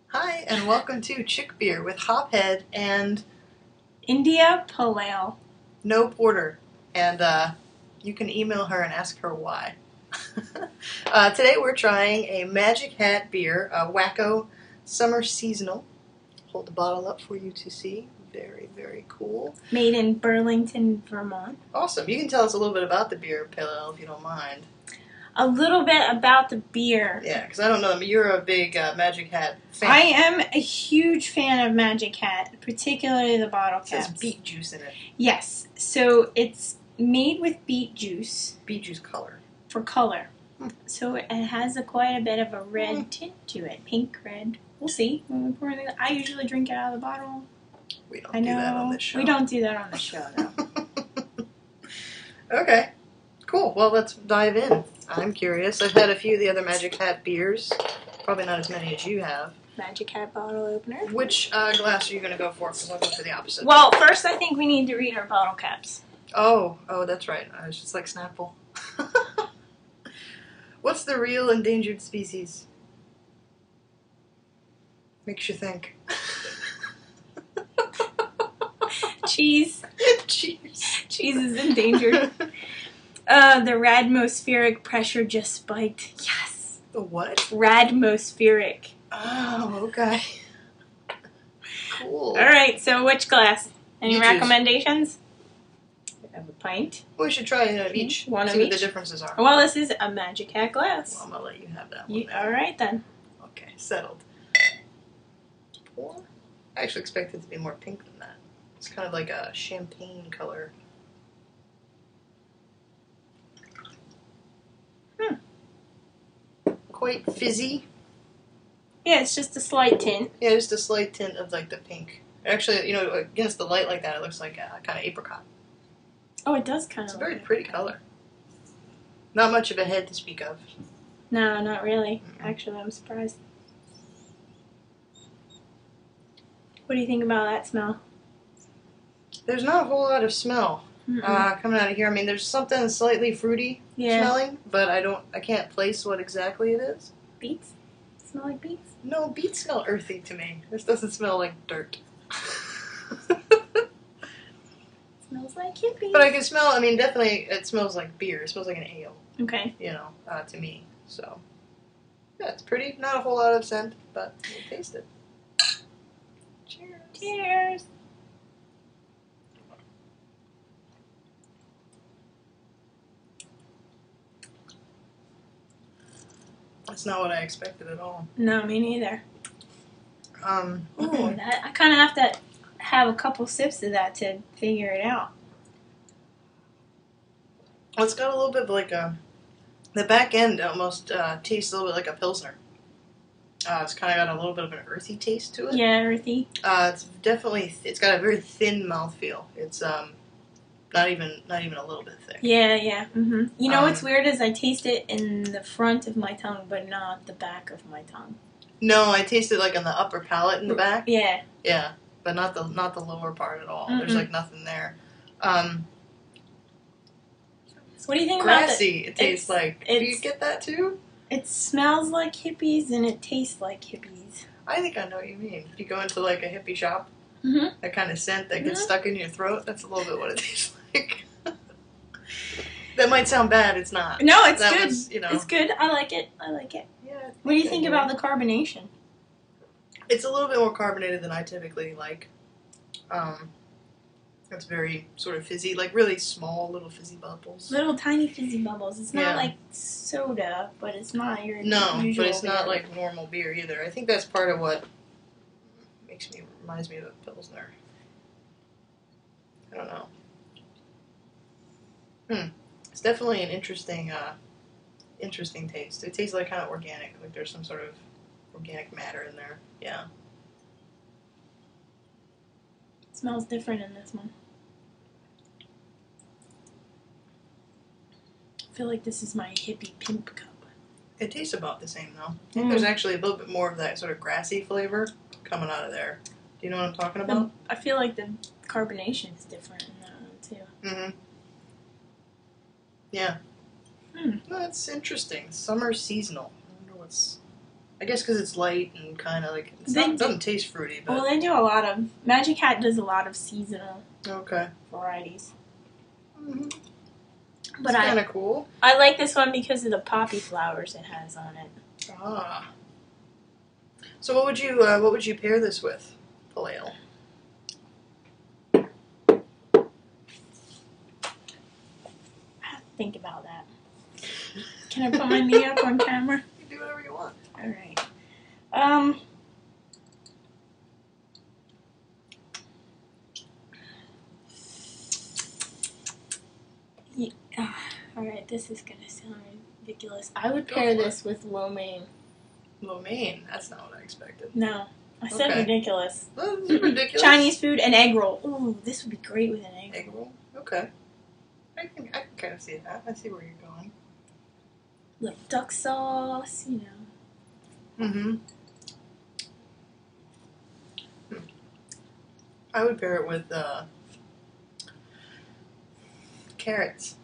Hi, and welcome to Chick Beer with Hophead and India Pale Ale. No Porter. And you can email her and ask her why. Today we're trying a Magic Hat beer, a Wacko Summer Seasonal. Hold the bottle up for you to see. Very, very cool. Made in Burlington, Vermont. Awesome. You can tell us a little bit about the beer, Pale Ale, if you don't mind. A little bit about the beer. Yeah, because I don't know. You're a big Magic Hat fan. I am a huge fan of Magic Hat, particularly the bottle caps. It says beet juice in it. Yes, so it's made with beet juice. Beet juice color. For color. So it has quite a bit of a red tint to it. Pink, red. We'll see when we pour it. I usually drink it out of the bottle. We don't do that on this show. We don't do that on the show, no. Okay. Cool. Well, let's dive in. I'm curious. I've had a few of the other Magic Hat beers. Probably not as many as you have. Magic Hat bottle opener. Which glass are you going to go for? Because I'll go for the opposite. Well, first I think we need to read our bottle caps. Oh, that's right. I was just like Snapple. What's the real endangered species? Makes you think. Cheese. Cheese. Cheese is endangered. The radmospheric pressure just spiked. Yes. The what? Radmospheric. Oh, okay. Cool. All right. So which glass? Any You choose. recommendations? I have a pint. We should try it each. One see of what each. the differences are. Well, this is a Magic Hat glass. Well, I'm gonna let you have that one. All right then. Okay, settled. Pour. I actually expected it to be more pink than that. It's kind of like a champagne color. Quite fizzy. Yeah, it's just a slight tint. Yeah, just a slight tint of like the pink. Actually, against the light like that, it looks like kind of apricot. Oh, it does kind of. It's a very pretty color. Not much of a head to speak of. No, not really. Actually, I'm surprised. What do you think about that smell? There's not a whole lot of smell coming out of here. I mean, there's something slightly fruity smelling, but I can't place what exactly it is. Beets? Smell like beets? No, beets smell earthy to me. This doesn't smell like dirt. Smells like hippies. But I can smell, definitely it smells like beer. It smells like an ale. Okay. To me. So, yeah, it's pretty. Not a whole lot of scent, but we'll taste it. Cheers. Cheers. That's not what I expected at all. No, me neither. Ooh, That I kind of have to have a couple sips of that to figure it out. well, it's got a little bit of like the back end almost tastes a little bit like a Pilsner. It's kind of got a little bit of an earthy taste to it. Yeah, earthy. It's got a very thin mouthfeel. It's not even a little bit thick. Yeah. You know what's weird is I taste it in the front of my tongue, but not the back of my tongue. No, I taste it like in the upper palate in the back. Yeah. Yeah, but not the lower part at all. There's like nothing there. What do you think grassy, about it tastes like. Do you get that too? It smells like hippies and it tastes like hippies. I think I know what you mean. If you go into like a hippie shop, that kind of scent that gets stuck in your throat, that's a little bit what it tastes like. That might sound bad, it's not. No, it's that good. Was, It's good. I like it. Yeah. What do you think about the carbonation? It's a little bit more carbonated than I typically like. It's very sort of fizzy, like really small little fizzy bubbles. Little tiny fizzy bubbles. It's not like soda, but it's not your No, usual but it's not beer. like normal beer either. I think that's part of what reminds me of a Pilsner. I don't know. It's definitely an interesting taste. It tastes like kind of organic, like there's some sort of organic matter in there. Yeah. It smells different in this one. I feel like this is my hippie pimp cup. It tastes about the same though. I think there's actually a little bit more of that sort of grassy flavor coming out of there. Do you know what I'm talking about? I feel like the carbonation is different in that one too. Mm-hmm. Yeah. That's interesting. Summer seasonal. I wonder what's I guess because it's light and kind of like it doesn't taste fruity. But well, they do a lot of Magic Hat does a lot of seasonal varieties. Mm-hmm. But it's kind of cool. I like this one because of the poppy flowers it has on it. Ah. So what would you pair this with, Paleo? Think about that. Can I put my knee up on camera? You can do whatever you want. All right. Yeah. All right. This is gonna sound ridiculous. I would pair this with lo mein. Lo mein? That's not what I expected. No, I said ridiculous. That's ridiculous. Chinese food and egg roll. Ooh, this would be great with an egg roll. Egg roll? Okay. I can kind of see that. I see where you're going. Like duck sauce, you know. Mm-hmm. I would pair it with carrots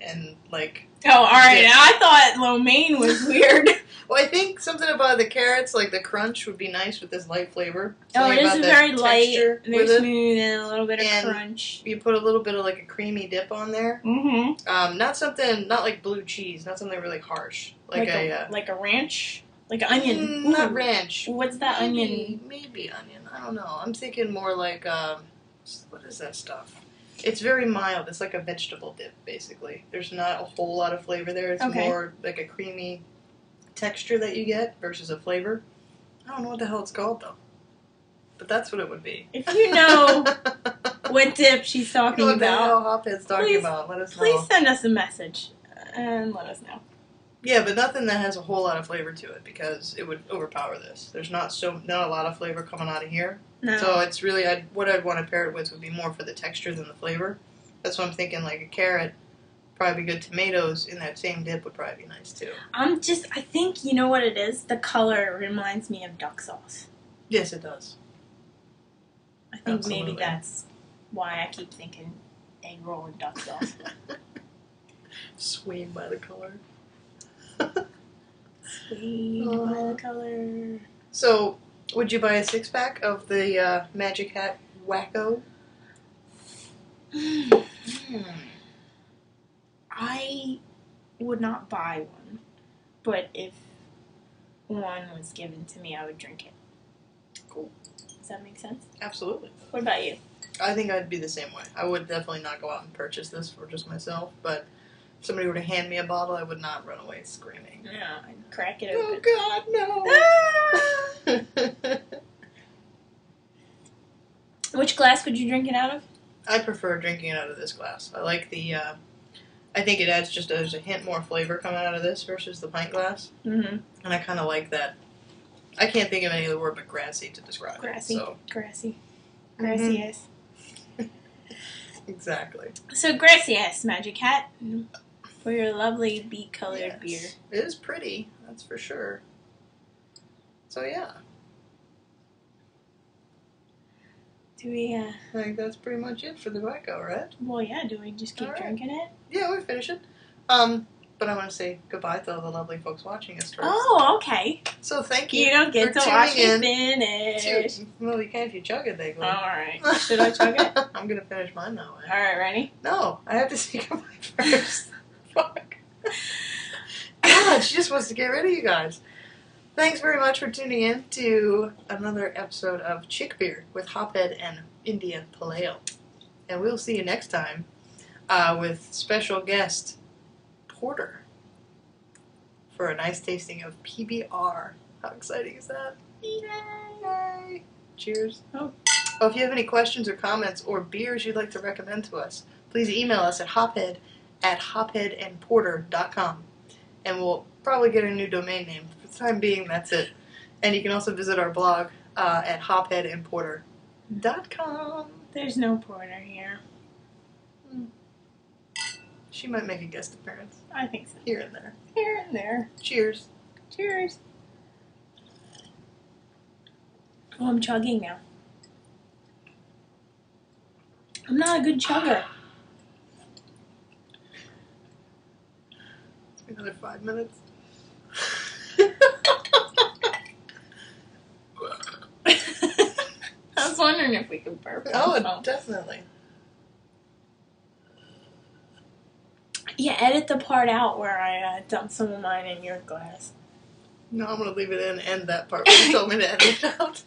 and like. Oh, all right. I thought lo mein was weird. Well, I think something about the carrots, like the crunch, would be nice with this light flavor. Something it is very light, very smooth, and a little bit of crunch. You put a little bit of like a creamy dip on there. Mm-hmm. Not like blue cheese, not something really harsh, like a ranch, like an onion. Not ranch. What's that onion? Maybe onion. I don't know. I'm thinking more like what is that stuff? It's very mild. It's like a vegetable dip, basically. There's not a whole lot of flavor there. It's more like a creamy texture that you get versus a flavor. I don't know what the hell it's called though, but that's what it would be. If you know what dip she's talking what about, the hell Hophead's talking about, let us know. Please send us a message and let us know. Yeah, but nothing that has a whole lot of flavor to it because it would overpower this. There's not a lot of flavor coming out of here. No. So it's really what I'd want to pair it with would be more for the texture than the flavor. That's what I'm thinking. Like a carrot. Probably good tomatoes in that same dip would probably be nice too. I think you know what it is? The color reminds me of duck sauce. Yes, it does. I think maybe that's why I keep thinking egg roll and duck sauce. Swayed by the color. Swayed by the color. So, would you buy a 6-pack of the Magic Hat Wacko? I would not buy one, but if one was given to me, I would drink it. Cool. Does that make sense? Absolutely. What about you? I think I'd be the same way. I would definitely not go out and purchase this for just myself, but if somebody were to hand me a bottle, I would not run away screaming. Yeah, I'd crack it open. Oh, God, no! Which glass would you drink it out of? I prefer drinking it out of this glass. I like the, I think it adds there's a hint more flavor coming out of this versus the pint glass. Mm-hmm. And I kind of like that. I can't think of any other word but grassy to describe it. Grassy. So. Grassy. Grassy-ass. Exactly. So grassy-ass, Magic Hat, for your lovely beet-colored beer. It is pretty, that's for sure. So yeah. Do we, I think that's pretty much it for the Wacko, right? Well, yeah, do we just keep drinking it? Yeah, we finish it. But I want to say goodbye to all the lovely folks watching us first. Oh, okay. So thank you. You don't get to watch me finish. Well, you can if you chug it, they go. Alright. Should I chug it? I'm going to finish mine that way. Alright, ready? No, I have to say goodbye first. Fuck. God, she just wants to get rid of you guys. Thanks very much for tuning in to another episode of Chick Beer with Hophead and India Paleo. And we'll see you next time with special guest Porter for a nice tasting of PBR. How exciting is that? Yay! Cheers. Oh, if you have any questions or comments or beers you'd like to recommend to us, please email us at hophead@hopheadandporter.com. And we'll probably get a new domain name. For the time being, that's it. And you can also visit our blog at hopheadandporter.com. There's no porter here. She might make a guest appearance. I think so. Here and there. Here and there. Cheers. Cheers. Oh, I'm chugging now. I'm not a good chugger. Another 5 minutes. wondering if we could burp. Oh, definitely. Yeah, edit the part out where I dumped some of mine in your glass. No, I'm going to leave it in and that part where you told me to edit it out.